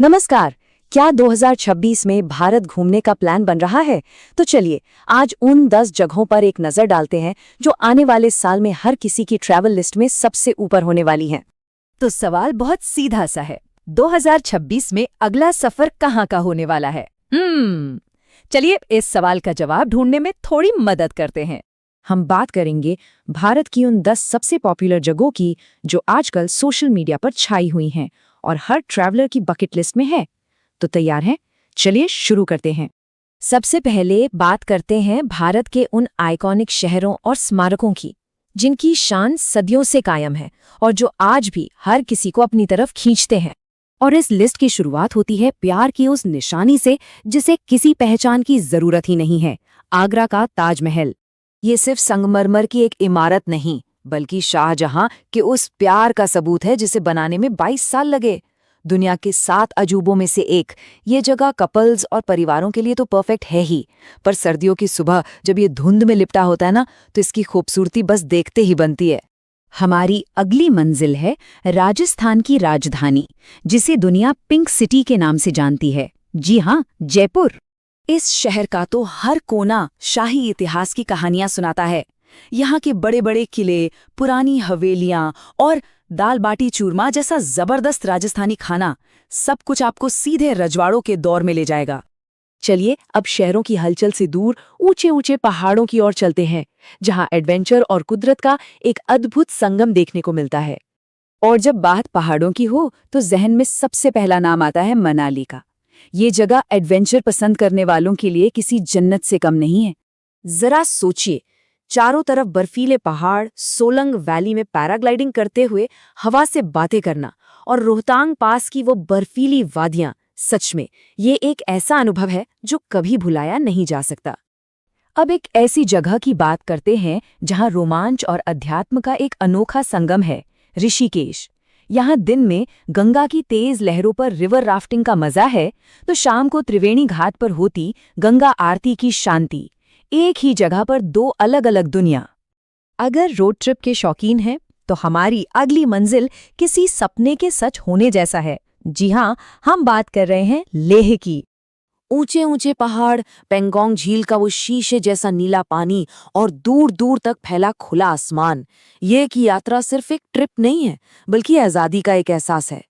नमस्कार। क्या 2026 में भारत घूमने का प्लान बन रहा है? तो चलिए आज उन 10 जगहों पर एक नज़र डालते हैं जो आने वाले साल में हर किसी की ट्रैवल लिस्ट में सबसे ऊपर होने वाली हैं। तो सवाल बहुत सीधा सा है, 2026 में अगला सफर कहाँ का होने वाला है? चलिए इस सवाल का जवाब ढूंढने में थोड़ी मदद करते हैं। हम बात करेंगे भारत की उन 10 सबसे पॉपुलर जगहों की जो आजकल सोशल मीडिया पर छाई हुई हैं और हर ट्रैवलर की बकेट लिस्ट में है। तो तैयार हैं? चलिए शुरू करते हैं। सबसे पहले बात करते हैं भारत के उन आइकॉनिक शहरों और स्मारकों की जिनकी शान सदियों से कायम है और जो आज भी हर किसी को अपनी तरफ खींचते हैं। और इस लिस्ट की शुरुआत होती है प्यार की उस निशानी से जिसे किसी पहचान की जरूरत ही नहीं है, आगरा का ताजमहल। ये सिर्फ संगमरमर की एक इमारत नहीं बल्कि शाहजहां के उस प्यार का सबूत है जिसे बनाने में 22 साल लगे। दुनिया के 7 अजूबों में से एक। ये जगह कपल्स और परिवारों के लिए तो परफेक्ट है ही, पर सर्दियों की सुबह जब ये धुंध में लिपटा होता है ना, तो इसकी खूबसूरती बस देखते ही बनती है। हमारी अगली मंजिल है राजस्थान की राजधानी, जिसे दुनिया पिंक सिटी के नाम से जानती है। जी हाँ, जयपुर। इस शहर का तो हर कोना शाही इतिहास की कहानियां सुनाता है। यहाँ के बड़े बड़े किले, पुरानी हवेलियां और दाल बाटी चूरमा जैसा जबरदस्त राजस्थानी खाना, सब कुछ आपको सीधे रजवाड़ों के दौर में ले जाएगा। चलिए अब शहरों की हलचल से दूर ऊंचे ऊंचे पहाड़ों की ओर चलते हैं, जहां एडवेंचर और कुदरत का एक अद्भुत संगम देखने को मिलता है। और जब बात पहाड़ों की हो तो जहन में सबसे पहला नाम आता है मनाली का। ये जगह एडवेंचर पसंद करने वालों के लिए किसी जन्नत से कम नहीं है। जरा सोचिए, चारों तरफ बर्फीले पहाड़, सोलंग वैली में पैराग्लाइडिंग करते हुए हवा से बातें करना और रोहतांग पास की वो बर्फीली वादियां, सच में ये एक ऐसा अनुभव है जो कभी भुलाया नहीं जा सकता। अब एक ऐसी जगह की बात करते हैं जहां रोमांच और अध्यात्म का एक अनोखा संगम है, ऋषिकेश। यहाँ दिन में गंगा की तेज लहरों पर रिवर राफ्टिंग का मजा है, तो शाम को त्रिवेणी घाट पर होती गंगा आरती की शांति। एक ही जगह पर 2 अलग अलग दुनिया। अगर रोड ट्रिप के शौकीन हैं तो हमारी अगली मंजिल किसी सपने के सच होने जैसा है। जी हाँ, हम बात कर रहे हैं लेह की। ऊंचे ऊंचे पहाड़, पेंगोंग झील का वो शीशे जैसा नीला पानी और दूर दूर तक फैला खुला आसमान। ये की यात्रा सिर्फ एक ट्रिप नहीं है बल्कि आज़ादी का एक एहसास है।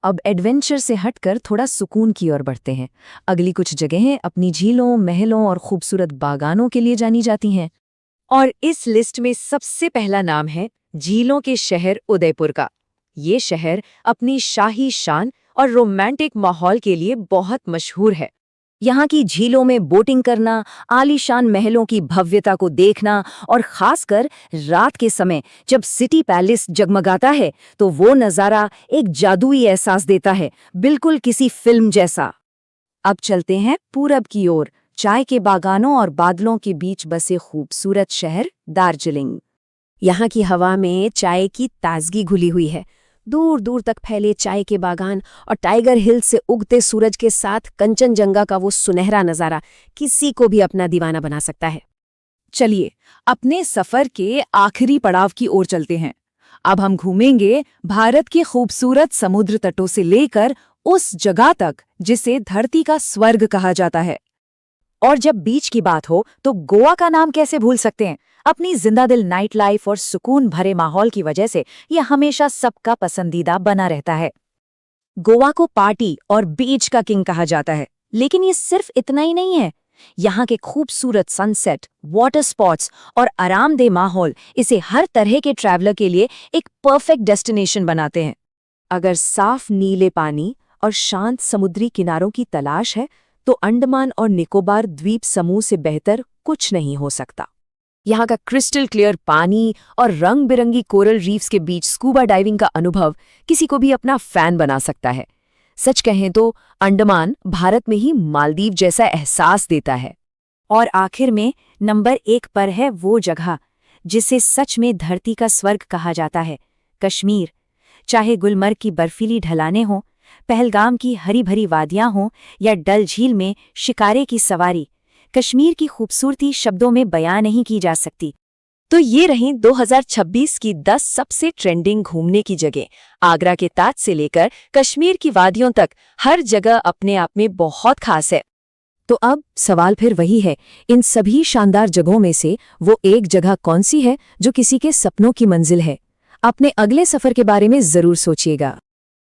अब एडवेंचर से हटकर थोड़ा सुकून की ओर बढ़ते हैं। अगली कुछ जगहें अपनी झीलों, महलों और खूबसूरत बागानों के लिए जानी जाती हैं। और इस लिस्ट में सबसे पहला नाम है झीलों के शहर उदयपुर का। ये शहर अपनी शाही शान और रोमांटिक माहौल के लिए बहुत मशहूर है। यहाँ की झीलों में बोटिंग करना, आलीशान महलों की भव्यता को देखना और खासकर रात के समय जब सिटी पैलेस जगमगाता है तो वो नज़ारा एक जादुई एहसास देता है, बिल्कुल किसी फिल्म जैसा। अब चलते हैं पूरब की ओर, चाय के बागानों और बादलों के बीच बसे खूबसूरत शहर दार्जिलिंग। यहाँ की हवा में चाय की ताजगी घुली हुई है। दूर दूर तक फैले चाय के बागान और टाइगर हिल से उगते सूरज के साथ कंचनजंगा का वो सुनहरा नज़ारा किसी को भी अपना दीवाना बना सकता है। चलिए अपने सफर के आखिरी पड़ाव की ओर चलते हैं। अब हम घूमेंगे भारत के खूबसूरत समुद्र तटों से लेकर उस जगह तक जिसे धरती का स्वर्ग कहा जाता है। और जब बीच की बात हो तो गोवा का नाम कैसे भूल सकते हैं। अपनी जिंदादिल नाइट लाइफ और सुकून भरे माहौल की वजह से यह हमेशा सबका पसंदीदा बना रहता है। गोवा को पार्टी और बीच का किंग कहा जाता है, लेकिन ये सिर्फ इतना ही नहीं है। यहाँ के खूबसूरत सनसेट, वाटर स्पॉट्स और आरामदेह माहौल इसे हर तरह के ट्रैवलर के लिए एक परफेक्ट डेस्टिनेशन बनाते हैं। अगर साफ नीले पानी और शांत समुद्री किनारों की तलाश है तो अंडमान और निकोबार द्वीप समूह से बेहतर कुछ नहीं हो सकता। यहाँ का क्रिस्टल क्लियर पानी और रंग बिरंगी कोरल रीफ्स के बीच स्कूबा डाइविंग का अनुभव किसी को भी अपना फैन बना सकता है। सच कहें तो अंडमान भारत में ही मालदीव जैसा एहसास देता है। और आखिर में नंबर 1 पर है वो जगह जिसे सच में धरती का स्वर्ग कहा जाता है, कश्मीर। चाहे गुलमर्ग की बर्फीली ढलानें हों, पहलगाम की हरी भरी वादियां हों या डल झील में शिकारे की सवारी, कश्मीर की खूबसूरती शब्दों में बयां नहीं की जा सकती। तो ये रहीं 2026 की 10 सबसे ट्रेंडिंग घूमने की जगह। आगरा के ताज से लेकर कश्मीर की वादियों तक हर जगह अपने आप में बहुत खास है। तो अब सवाल फिर वही है, इन सभी शानदार जगहों में से वो एक जगह कौन सी है जो किसी के सपनों की मंजिल है? अपने अगले सफर के बारे में जरूर सोचिएगा।